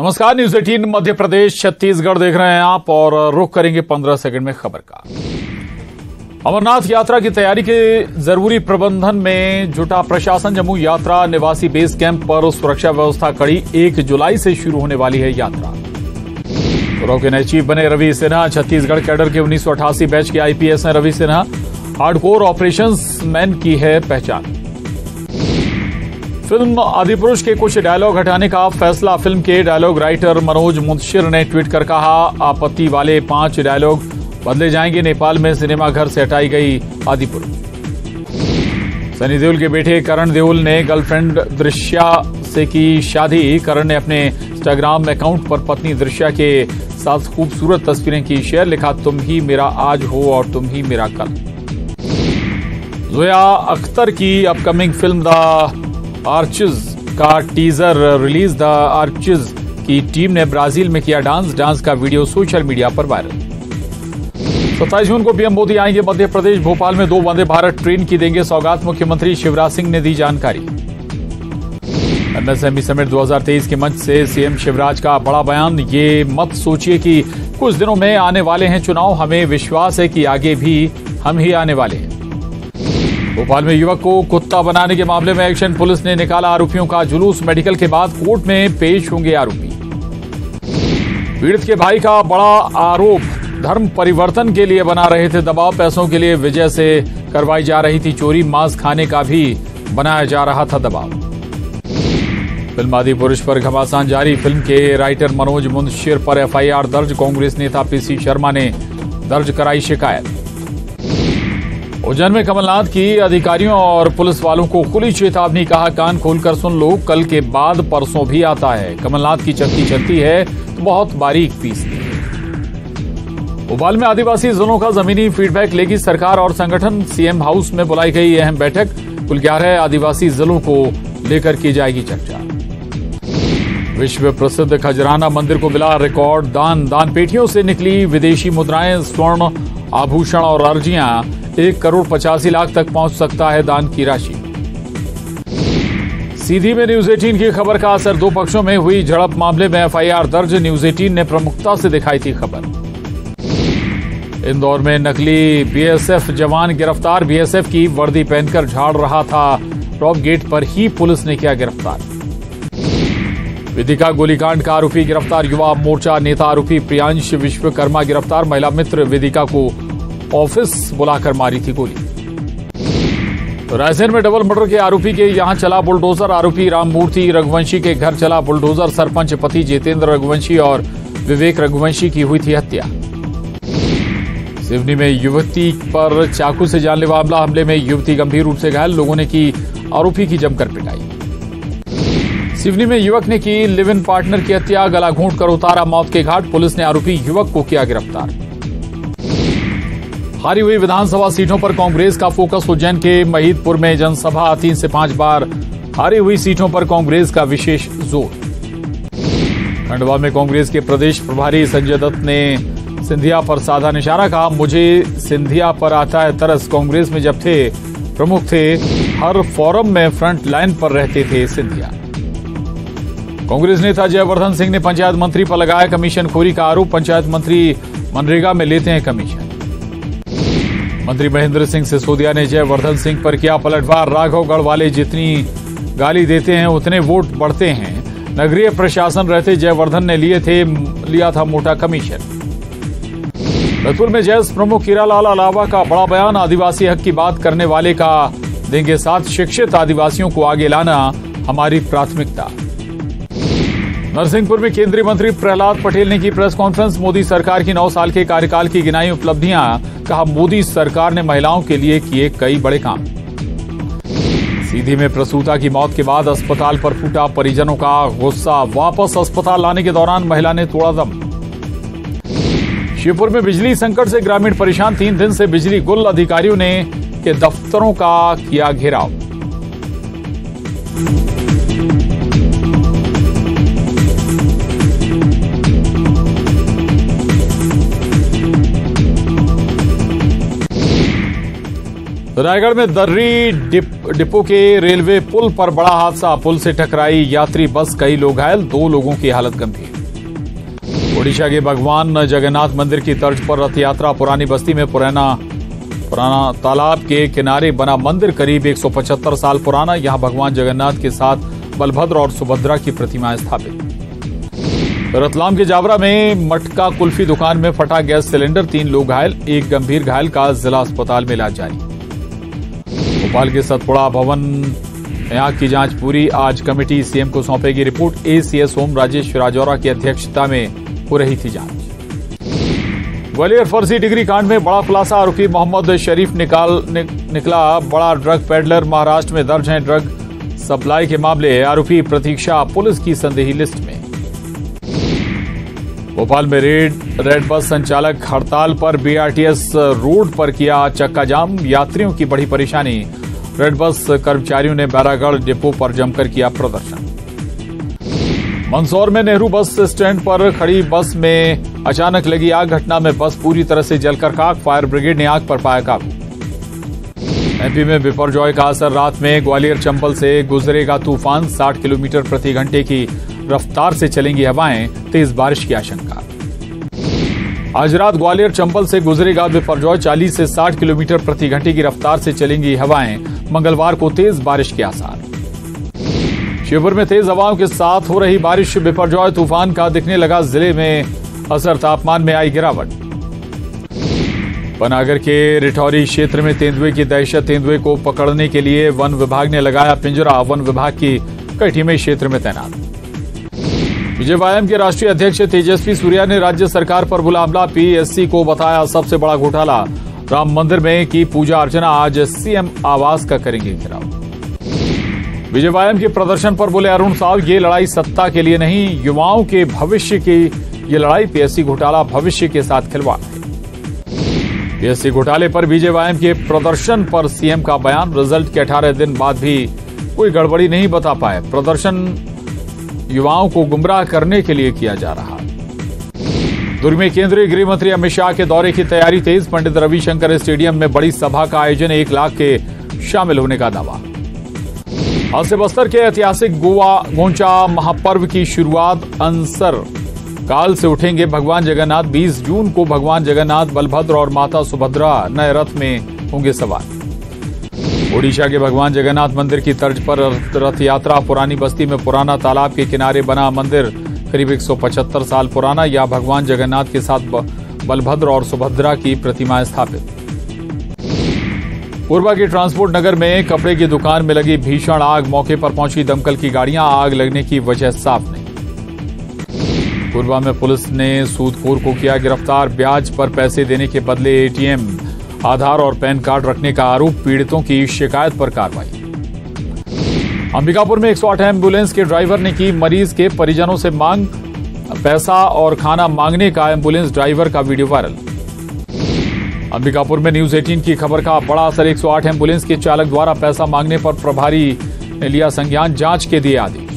नमस्कार, न्यूज 18 मध्य प्रदेश छत्तीसगढ़ देख रहे हैं आप और रुख करेंगे 15 सेकंड में खबर का। अमरनाथ यात्रा की तैयारी के जरूरी प्रबंधन में जुटा प्रशासन। जम्मू यात्रा निवासी बेस कैंप पर सुरक्षा व्यवस्था कड़ी। 1 जुलाई से शुरू होने वाली है यात्रा। पूर्व के नए चीफ बने रवि सिन्हा। छत्तीसगढ़ कैडर के 1988 बैच के आईपीएस हैं Ravi Sinha. Hardcore operations man की है पहचान। फिल्म आदिपुरुष के कुछ डायलॉग हटाने का फैसला। फिल्म के डायलॉग राइटर मनोज मुंशिर ने ट्वीट कर कहा, आपत्ति वाले 5 डायलॉग बदले जाएंगे। नेपाल में सिनेमाघर से हटाई गई आदिपुरुष। सनी देओल के बेटे करण देओल ने गर्लफ्रेंड दृश्या से की शादी। करण ने अपने इंस्टाग्राम अकाउंट पर पत्नी दृश्या के साथ खूबसूरत तस्वीरें की शेयर। लिखा, तुम ही मेरा आज हो और तुम ही मेरा कल। जोया अख्तर की अपकमिंग फिल्म द आर्चेज का टीजर रिलीज। द आर्चेज की टीम ने ब्राजील में किया डांस का वीडियो सोशल मीडिया पर वायरल। 27 जून को पीएम मोदी आएंगे मध्य प्रदेश। भोपाल में 2 वंदे भारत ट्रेन की देंगे सौगात। मुख्यमंत्री शिवराज सिंह ने दी जानकारी। एमएसएमई समिट 2023 के मंच से सीएम शिवराज का बड़ा बयान। ये मत सोचिए कि कुछ दिनों में आने वाले हैं चुनाव, हमें विश्वास है कि आगे भी हम ही आने वाले हैं। भोपाल में युवक को कुत्ता बनाने के मामले में एक्शन। पुलिस ने निकाला आरोपियों का जुलूस। मेडिकल के बाद कोर्ट में पेश होंगे आरोपी। पीड़ित के भाई का बड़ा आरोप, धर्म परिवर्तन के लिए बना रहे थे दबाव। पैसों के लिए विजय से करवाई जा रही थी चोरी। मांस खाने का भी बनाया जा रहा था दबाव। फिल्म आदिपुरुष पर घमासान जारी। फिल्म के राइटर मनोज मुंशिर पर एफआईआर दर्ज। कांग्रेस नेता पीसी शर्मा ने दर्ज कराई शिकायत। उज्जैन में कमलनाथ की अधिकारियों और पुलिस वालों को खुली चेतावनी। कहा, कान खोलकर सुन लो, कल के बाद परसों भी आता है। कमलनाथ की चक्की चलती है तो बहुत बारीक पीसती है। भोपाल में आदिवासी जिलों का जमीनी फीडबैक लेगी सरकार और संगठन। सीएम हाउस में बुलाई गई अहम बैठक। कुल 11 आदिवासी जिलों को लेकर की जाएगी चर्चा। विश्व प्रसिद्ध खजराना मंदिर को मिला रिकॉर्ड दान पेटियों से निकली विदेशी मुद्राएं, स्वर्ण आभूषण और अर्जियां। 1,85,00,000 तक पहुंच सकता है दान की राशि। सीधी में न्यूज 18 की खबर का असर। 2 पक्षों में हुई झड़प मामले में एफआईआर दर्ज। न्यूज 18 ने प्रमुखता से दिखाई थी खबर। इंदौर में नकली बीएसएफ जवान गिरफ्तार। बीएसएफ की वर्दी पहनकर झाड़ रहा था टॉप गेट पर ही पुलिस ने किया गिरफ्तार। विदिका गोलीकांड का आरोपी गिरफ्तार। युवा मोर्चा नेता आरोपी प्रियांश विश्वकर्मा गिरफ्तार। महिला मित्र विदिका को ऑफिस बुलाकर मारी थी गोली। रायसेन में डबल मर्डर के आरोपी के यहां चला बुलडोजर। आरोपी राममूर्ति रघुवंशी के घर चला बुलडोजर। सरपंच पति जितेंद्र रघुवंशी और विवेक रघुवंशी की हुई थी हत्या। सिवनी में युवती पर चाकू से जानलेवा हमला। हमले में युवती गंभीर रूप से घायल। लोगों ने की आरोपी की जमकर पिटाई। सिवनी में युवक ने की लिव इन पार्टनर की हत्या। गला घोंट कर उतारा मौत के घाट। पुलिस ने आरोपी युवक को किया गिरफ्तार। हारी हुई विधानसभा सीटों पर कांग्रेस का फोकस। उज्जैन के महिदपुर में जनसभा। 3 से 5 बार हारी हुई सीटों पर कांग्रेस का विशेष जोर। खंडवा में कांग्रेस के प्रदेश प्रभारी संजय दत्त ने सिंधिया पर साधा निशाना। कहा, मुझे सिंधिया पर आता है तरस। कांग्रेस में जब थे प्रमुख थे, हर फोरम में फ्रंट लाइन पर रहते थे सिंधिया। कांग्रेस नेता जयवर्धन सिंह ने पंचायत मंत्री पर लगाया कमीशनखोरी का आरोप। पंचायत मंत्री मनरेगा में लेते हैं कमीशन। मंत्री महेंद्र सिंह सिसोदिया ने जयवर्धन सिंह पर किया पलटवार। राघवगढ़ वाले जितनी गाली देते हैं उतने वोट बढ़ते हैं। नगरीय प्रशासन रहते जयवर्धन ने लिया था मोटा कमीशन। रतुल में जैस प्रमुख हीरालाल अलावा का बड़ा बयान। आदिवासी हक की बात करने वाले का देंगे साथ। शिक्षित आदिवासियों को आगे लाना हमारी प्राथमिकता। नरसिंहपुर में केंद्रीय मंत्री प्रहलाद पटेल ने की प्रेस कॉन्फ्रेंस। मोदी सरकार की 9 साल के कार्यकाल की गिनाई उपलब्धियां। कहा, मोदी सरकार ने महिलाओं के लिए किए कई बड़े काम। सीधी में प्रसूता की मौत के बाद अस्पताल पर फूटा परिजनों का गुस्सा। वापस अस्पताल लाने के दौरान महिला ने तोड़ा दम। शिवपुर में बिजली संकट से ग्रामीण परेशान। 3 दिन से बिजली गुल। अधिकारियों ने के दफ्तरों का किया घेराव। रायगढ़ में दर्री डिपो के रेलवे पुल पर बड़ा हादसा। पुल से टकराई यात्री बस, कई लोग घायल, 2 लोगों की हालत गंभीर। ओडिशा के भगवान जगन्नाथ मंदिर की तर्ज पर रथ यात्रा। पुरानी बस्ती में पुराना तालाब के किनारे बना मंदिर करीब 175 साल पुराना। यहां भगवान जगन्नाथ के साथ बलभद्र और सुभद्रा की प्रतिमाएं स्थापित। रतलाम के जावरा में मटका कुल्फी दुकान में फटा गैस सिलेंडर, 3 लोग घायल, 1 गंभीर घायल का जिला अस्पताल में इलाज जारी। भोपाल के सतपुड़ा भवन में आग की जांच पूरी। आज कमेटी सीएम को सौंपेगी रिपोर्ट। एसीएस ओम राजेश राजौरा की अध्यक्षता में हो रही थी जांच। ग्वालियर फर्जी डिग्री कांड में बड़ा खुलासा। आरोपी मोहम्मद शरीफ निकला बड़ा ड्रग पेडलर। महाराष्ट्र में दर्ज हैं ड्रग सप्लाई के मामले। आरोपी प्रतीक्षा पुलिस की संदेही लिस्ट में। भोपाल में रेड बस संचालक हड़ताल पर। बीआरटीएस रोड पर किया चक्का जाम, यात्रियों की बड़ी परेशानी। रेड बस कर्मचारियों ने बैरागढ़ डिपो पर जमकर किया प्रदर्शन। मंदसौर में नेहरू बस स्टैंड पर खड़ी बस में अचानक लगी आग। घटना में बस पूरी तरह से जलकर खाक। फायर ब्रिगेड ने आग पर पाया काबू। एमपी में बिपरजॉय का असर। रात में ग्वालियर चंबल से गुजरेगा तूफान। 60 किलोमीटर प्रति घंटे की रफ्तार से चलेंगी हवाएं, तेज बारिश की आशंका। आज रात ग्वालियर चंबल से गुजरेगा बिपरजॉय। 40 से 60 किलोमीटर प्रति घंटे की रफ्तार से चलेंगी हवाएं। मंगलवार को तेज बारिश के आसार। शिवपुर में तेज हवाओं के साथ हो रही बारिश। बिपरजॉय तूफान का दिखने लगा जिले में असर। तापमान में आई गिरावट। पनागर के रिठौरी क्षेत्र में तेंदुए की दहशत। तेंदुए को पकड़ने के लिए वन विभाग ने लगाया पिंजरा। वन विभाग की कई टीमें क्षेत्र में तैनात। बीजेवाईएम के राष्ट्रीय अध्यक्ष तेजस्वी सूर्या ने राज्य सरकार पर बोला हमला। पीएससी को बताया सबसे बड़ा घोटाला। राम मंदिर में की पूजा अर्चना। आज सीएम आवास का करेंगे घेराव। बीजेवाईएम के प्रदर्शन पर बोले अरुण साव, ये लड़ाई सत्ता के लिए नहीं, युवाओं के भविष्य की ये लड़ाई। पीएससी घोटाला भविष्य के साथ खिलवाड़ है। पीएससी घोटाले पर बीजेवाईएम के प्रदर्शन पर सीएम का बयान। रिजल्ट के 18 दिन बाद भी कोई गड़बड़ी नहीं बता पाए। प्रदर्शन युवाओं को गुमराह करने के लिए किया जा रहा। दुर्ग में केंद्रीय गृह मंत्री अमित शाह के दौरे की तैयारी तेज। पंडित रविशंकर स्टेडियम में बड़ी सभा का आयोजन। 1 लाख के शामिल होने का दावा। आज से बस्तर के ऐतिहासिक गोंचा महापर्व की शुरुआत। अंसर काल से उठेंगे भगवान जगन्नाथ। 20 जून को भगवान जगन्नाथ, बलभद्र और माता सुभद्रा नए रथ में होंगे सवार। ओडिशा के भगवान जगन्नाथ मंदिर की तर्ज पर रथ यात्रा। पुरानी बस्ती में पुराना तालाब के किनारे बना मंदिर करीब 175 साल पुराना। या भगवान जगन्नाथ के साथ बलभद्र और सुभद्रा की प्रतिमाएं स्थापित। कोरबा के ट्रांसपोर्ट नगर में कपड़े की दुकान में लगी भीषण आग। मौके पर पहुंची दमकल की गाड़ियां। आग लगने की वजह साफ नहीं। कोरबा में पुलिस ने सूदखोर को किया गिरफ्तार। ब्याज पर पैसे देने के बदले एटीएम, आधार और पैन कार्ड रखने का आरोप। पीड़ितों की शिकायत पर कार्रवाई। अंबिकापुर में 108 एम्बुलेंस के ड्राइवर ने की मरीज के परिजनों से मांग। पैसा और खाना मांगने का एम्बुलेंस ड्राइवर का वीडियो वायरल। अंबिकापुर में न्यूज 18 की खबर का बड़ा असर। 108 एम्बुलेंस के चालक द्वारा पैसा मांगने पर प्रभारी ने लिया संज्ञान। जांच के दिए आदेश।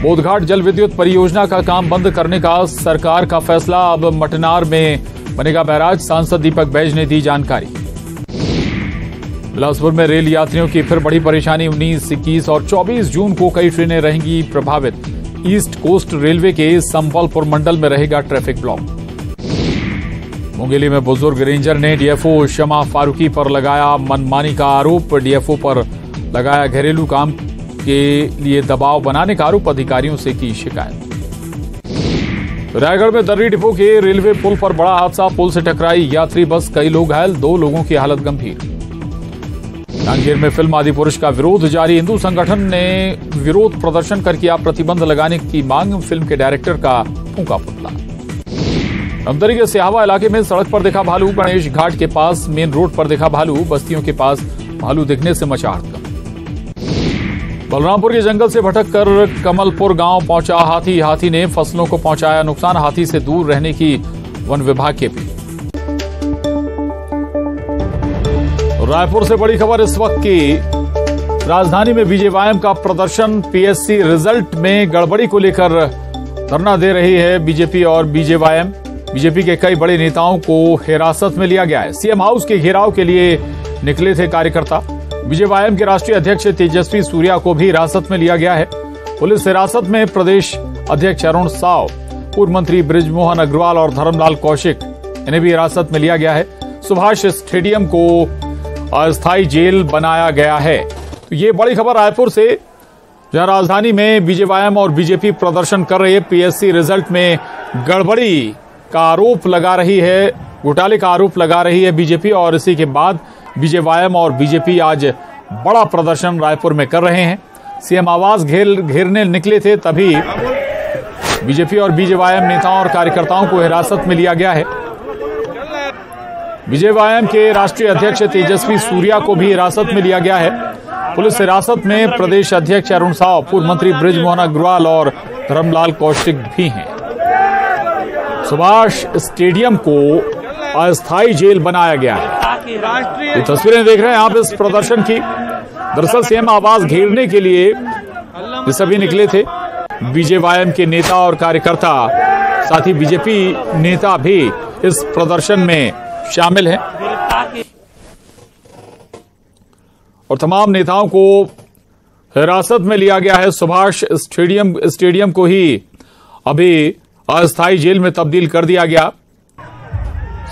बोधघाट जल विद्युत परियोजना का काम बंद करने का सरकार का फैसला। अब मटनार में बनेगा बैराज। सांसद दीपक बैज ने दी जानकारी। बिलासपुर में रेल यात्रियों की फिर बड़ी परेशानी। 19, 21 और 24 जून को कई ट्रेनें रहेंगी प्रभावित। ईस्ट कोस्ट रेलवे के संबलपुर मंडल में रहेगा ट्रैफिक ब्लॉक। मुंगेली में बुजुर्ग रेंजर ने डीएफओ शमा फारूकी पर लगाया मनमानी का आरोप। डीएफओ पर लगाया घरेलू काम के लिए दबाव बनाने का आरोप। अधिकारियों से की शिकायत। रायगढ़ में दर्री डिपो के रेलवे पुल पर बड़ा हादसा। पुल से टकराई यात्री बस, कई लोग घायल, 2 लोगों की हालत गंभीर। कांकेर में फिल्म आदिपुरुष का विरोध जारी। हिंदू संगठन ने विरोध प्रदर्शन कर किया प्रतिबंध लगाने की मांग। फिल्म के डायरेक्टर का फूंका पुतला। धमतरी के सिहावा इलाके में सड़क पर देखा भालू। गणेश घाट के पास मेन रोड पर देखा भालू। बस्तियों के पास भालू दिखने से मचा हड़कंप। बलरामपुर के जंगल से भटक कर कमलपुर गांव पहुंचा हाथी। हाथी ने फसलों को पहुंचाया नुकसान। हाथी से दूर रहने की वन विभाग की अपील। रायपुर से बड़ी खबर इस वक्त की। राजधानी में बीजेवाईएम का प्रदर्शन। पीएससी रिजल्ट में गड़बड़ी को लेकर धरना दे रही है बीजेपी और बीजेवाईएम। बीजेपी के कई बड़े नेताओं को हिरासत में लिया गया है। सीएम हाउस के घेराव के लिए निकले थे कार्यकर्ता। बीजेवाईएम के राष्ट्रीय अध्यक्ष तेजस्वी सूर्या को भी हिरासत में लिया गया है। पुलिस हिरासत में प्रदेश अध्यक्ष अरुण साव, पूर्व मंत्री बृजमोहन अग्रवाल और धर्मलाल कौशिक, इन्हें भी हिरासत में लिया गया है। सुभाष स्टेडियम को अस्थायी जेल बनाया गया है। तो ये बड़ी खबर रायपुर से, जहां राजधानी में बीजेवाईएम और बीजेपी प्रदर्शन कर रही है। पीएससी रिजल्ट में गड़बड़ी का आरोप लगा रही है, घोटाले का आरोप लगा रही है बीजेपी, और इसी के बाद बीजेवाईएम और बीजेपी आज बड़ा प्रदर्शन रायपुर में कर रहे हैं। सीएम आवास घेरने निकले थे, तभी बीजेपी और बीजेवाईएम नेताओं और कार्यकर्ताओं को हिरासत में लिया गया है। बीजेवाईएम के राष्ट्रीय अध्यक्ष तेजस्वी सूर्या को भी हिरासत में लिया गया है। पुलिस हिरासत में प्रदेश अध्यक्ष अरुण साव, पूर्व मंत्री बृजमोहन अग्रवाल और धर्मलाल कौशिक भी हैं। सुभाष स्टेडियम को अस्थायी जेल बनाया गया है। ये तस्वीरें देख रहे हैं आप इस प्रदर्शन की। दरअसल सीएम आवास घेरने के लिए ये सभी निकले थे, बीजेवाईएम के नेता और कार्यकर्ता, साथ ही बीजेपी नेता भी इस प्रदर्शन में शामिल हैं। और तमाम नेताओं को हिरासत में लिया गया है। सुभाष स्टेडियम को ही अभी अस्थायी जेल में तब्दील कर दिया गया।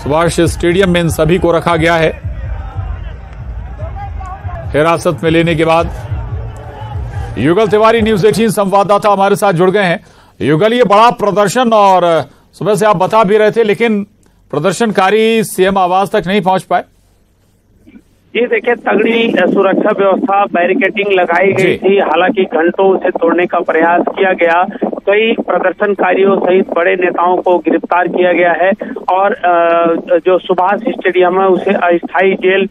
सुभाष स्टेडियम में इन सभी को रखा गया है हिरासत में लेने के बाद। युगल तिवारी, न्यूज़ 18 संवाददाता हमारे साथ जुड़ गए हैं। युगल, ये बड़ा प्रदर्शन, और सुबह से आप बता भी रहे थे, लेकिन प्रदर्शनकारी सीएम आवास तक नहीं पहुंच पाए। जी देखिए, तगड़ी सुरक्षा व्यवस्था, बैरिकेडिंग लगाई गई थी। हालांकि घंटों उसे तोड़ने का प्रयास किया गया। कई प्रदर्शनकारियों सहित बड़े नेताओं को गिरफ्तार किया गया है, और जो सुभाष स्टेडियम है उसे अस्थायी जेल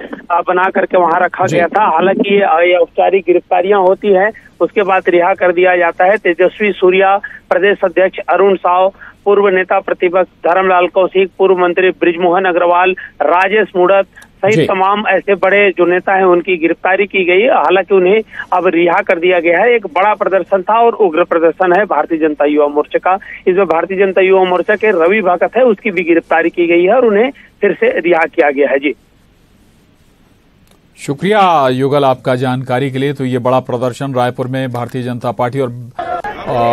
बना करके वहां रखा गया था। हालांकि ये औपचारिक गिरफ्तारियां होती हैं, उसके बाद रिहा कर दिया जाता है। तेजस्वी सूर्या, प्रदेश अध्यक्ष अरुण साव, पूर्व नेता प्रतिपक्ष धर्मलाल कौशिक, पूर्व मंत्री बृजमोहन अग्रवाल, राजेश मूणत सहित तमाम ऐसे बड़े जो नेता हैं उनकी गिरफ्तारी की गई। हालांकि उन्हें अब रिहा कर दिया गया है। एक बड़ा प्रदर्शन था और उग्र प्रदर्शन है भारतीय जनता युवा मोर्चा का। इसमें भारतीय जनता युवा मोर्चा के रवि भगत है, उसकी भी गिरफ्तारी की गई है और उन्हें फिर से रिहा किया गया है। जी शुक्रिया युगल आपका जानकारी के लिए। तो ये बड़ा प्रदर्शन रायपुर में भारतीय जनता पार्टी और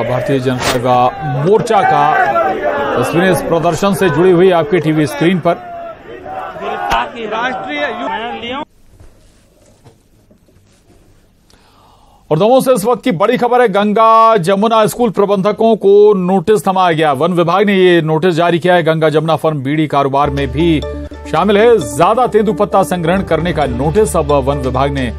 भारतीय जनता मोर्चा का, तस्वीरें इस प्रदर्शन से जुड़ी हुई आपके टीवी स्क्रीन पर। और दमोह से इस वक्त की बड़ी खबर है, गंगा जमुना स्कूल प्रबंधकों को नोटिस थमाया गया। वन विभाग ने ये नोटिस जारी किया है। गंगा जमुना फर्म बीड़ी कारोबार में भी शामिल है। ज्यादा तेंदुपत्ता संग्रहण करने का नोटिस अब वन विभाग ने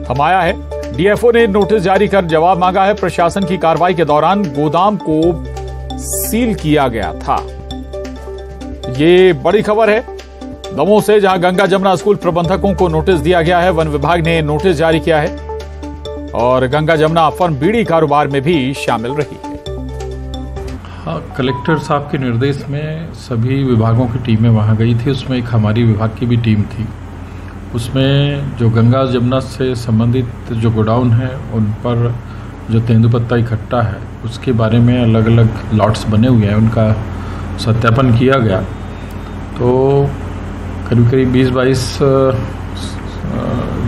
थमाया है। डीएफओ ने नोटिस जारी कर जवाब मांगा है। प्रशासन की कार्रवाई के दौरान गोदाम को सील किया गया था। ये बड़ी खबर है दमोह से, जहां गंगा जमुना स्कूल प्रबंधकों को नोटिस दिया गया है। वन विभाग ने नोटिस जारी किया है और गंगा जमुना फर्म बीड़ी कारोबार में भी शामिल रही है। हाँ, कलेक्टर साहब के निर्देश में सभी विभागों की टीमें वहां गई थी। उसमें एक हमारी विभाग की भी टीम थी। उसमें जो गंगा जमुना से संबंधित जो गोडाउन है उन पर जो तेंदुपत्ता इकट्ठा है उसके बारे में अलग अलग लॉट्स बने हुए हैं, उनका सत्यापन किया गया। तो करीब करीब 20-22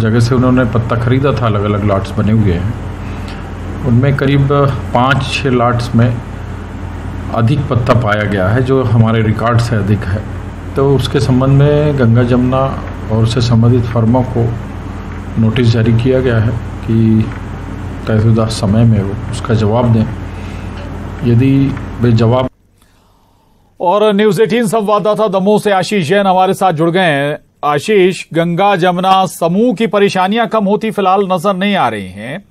जगह से उन्होंने पत्ता खरीदा था, अलग अलग लॉट्स बने हुए हैं। उनमें करीब 5-6 लॉट्स में अधिक पत्ता पाया गया है, जो हमारे रिकॉर्ड से अधिक है। तो उसके संबंध में गंगा जमुना और उससे संबंधित फर्मों को नोटिस जारी किया गया है कि तयशुदा समय में वो उसका जवाब दें। यदि वे जवाब। और न्यूज़ 18 संवाददाता दमोह से आशीष जैन हमारे साथ जुड़ गए हैं। आशीष, गंगा जमुना समूह की परेशानियां कम होती फिलहाल नजर नहीं आ रही हैं।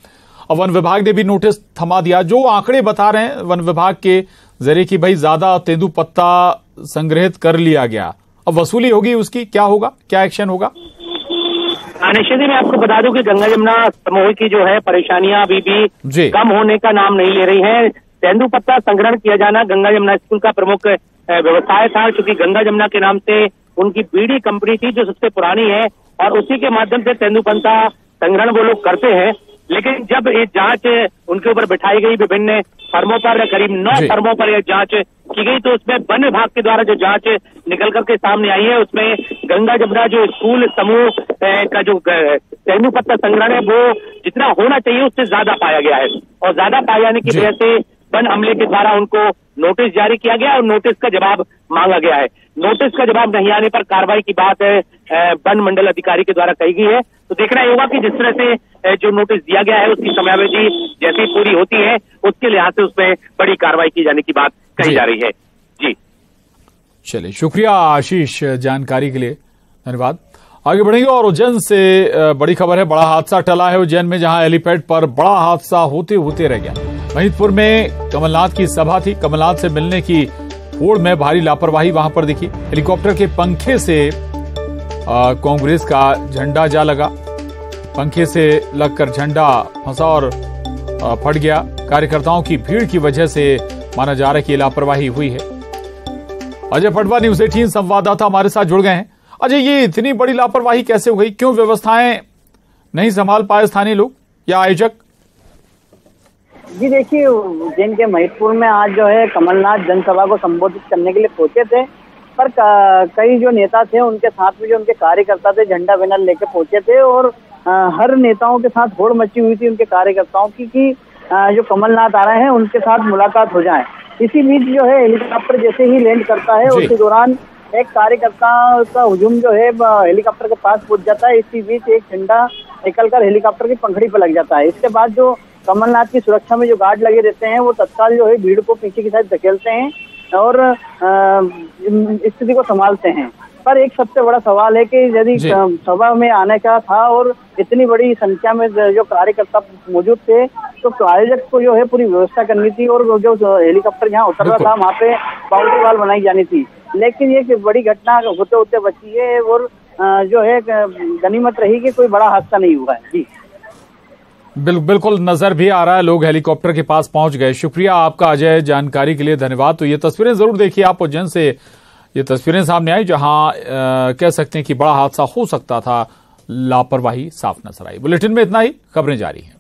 अब वन विभाग ने भी नोटिस थमा दिया। जो आंकड़े बता रहे हैं वन विभाग के जरिए कि भाई ज्यादा तेंदुपत्ता संग्रहित कर लिया गया, अब वसूली होगी उसकी, क्या होगा, क्या एक्शन होगा? निश्चित ही मैं आपको बता दूं कि गंगा जमुना समूह की जो है परेशानियां अभी भी कम होने का नाम नहीं ले रही हैं। तेंदुपत्ता संग्रहण किया जाना गंगा जमुना स्कूल का प्रमुख व्यवसाय था, क्योंकि गंगा जमुना के नाम से उनकी बीड़ी कंपनी थी जो सबसे पुरानी है, और उसी के माध्यम से तेंदुपत्ता संग्रहण वो लोग करते हैं। लेकिन जब ये जांच उनके ऊपर बिठाई गई विभिन्न फर्मों पर, करीब 9 फर्मों पर यह जांच की गई, तो उसमें वन विभाग के द्वारा जो जांच निकल करके सामने आई है उसमें गंगा जमुना जो स्कूल समूह का जो तेंदू पत्ता संग्रहण है वो जितना होना चाहिए उससे ज्यादा पाया गया है, और ज्यादा पाए जाने की वजह से वन अमले के द्वारा उनको नोटिस जारी किया गया और नोटिस का जवाब मांगा गया है। नोटिस का जवाब नहीं आने पर कार्रवाई की बात वन मंडल अधिकारी के द्वारा कही गई है। तो देखना होगा कि जिस तरह से जो नोटिस दिया गया है उसकी समयावधि जैसी पूरी होती है उसके लिहाज से उसमें बड़ी कार्रवाई की जाने की बात कही जा रही है। जी चलिए, शुक्रिया आशीष जानकारी के लिए, धन्यवाद। आगे बढ़ेंगे और उज्जैन से बड़ी खबर है। बड़ा हादसा टला है उज्जैन में, जहां हेलीपैड पर बड़ा हादसा होते होते रह गया। महिदपुर में कमलनाथ की सभा थी, कमलनाथ से मिलने की होड़ में भारी लापरवाही वहां पर दिखी। हेलीकॉप्टर के पंखे से कांग्रेस का झंडा जा लगा, पंखे से लगकर झंडा फंसा और फट गया। कार्यकर्ताओं की भीड़ की वजह से माना जा रहा है कि लापरवाही हुई है। अजय पटवा न्यूज़ 18 संवाददाता हमारे साथ जुड़ गए हैं। अजय, ये इतनी बड़ी लापरवाही कैसे हो गई? क्यों व्यवस्थाएं नहीं संभाल पाए स्थानीय लोग या आयोजक? जी देखिए, उज्जैन के महिदपुर में आज जो है कमलनाथ जनसभा को संबोधित करने के लिए पहुंचे थे, पर कई जो नेता थे उनके साथ में जो उनके कार्यकर्ता थे झंडा बैनर लेके पहुंचे थे, और हर नेताओं के साथ होड़ मची हुई थी उनके कार्यकर्ताओं की कि जो कमलनाथ आ रहे हैं उनके साथ मुलाकात हो जाए। इसी बीच जो है हेलीकॉप्टर जैसे ही लैंड करता है उसी दौरान एक कार्यकर्ता का हुजूम जो है हेलीकॉप्टर के पास पहुंच जाता है। इसी बीच एक झंडा निकलकर हेलीकॉप्टर की पंखड़ी पर लग जाता है। इसके बाद जो कमलनाथ की सुरक्षा में जो गार्ड लगे रहते हैं वो तत्काल जो है भीड़ को पीछे की साइड धकेलते हैं और स्थिति को संभालते हैं। पर एक सबसे बड़ा सवाल है कि यदि सभा में आने का था और इतनी बड़ी संख्या में जो कार्यकर्ता मौजूद थे तो आयोजक को जो है पूरी व्यवस्था करनी थी और जो हेलीकॉप्टर जहाँ उतर रहा था वहाँ पे बाउंड्री वॉल बनाई जानी थी। लेकिन ये बड़ी घटना होते होते बची है और जो है गनीमत रही कि कोई बड़ा हादसा नहीं हुआ है। जी बिल्कुल नजर भी आ रहा है, लोग हेलीकॉप्टर के पास पहुंच गए। शुक्रिया आपका अजय, जानकारी के लिए धन्यवाद। तो ये तस्वीरें जरूर देखिए आप, उज्जैन से ये तस्वीरें सामने आई जहां कह सकते हैं कि बड़ा हादसा हो सकता था, लापरवाही साफ नजर आई। बुलेटिन में इतना ही, खबरें जारी हैं।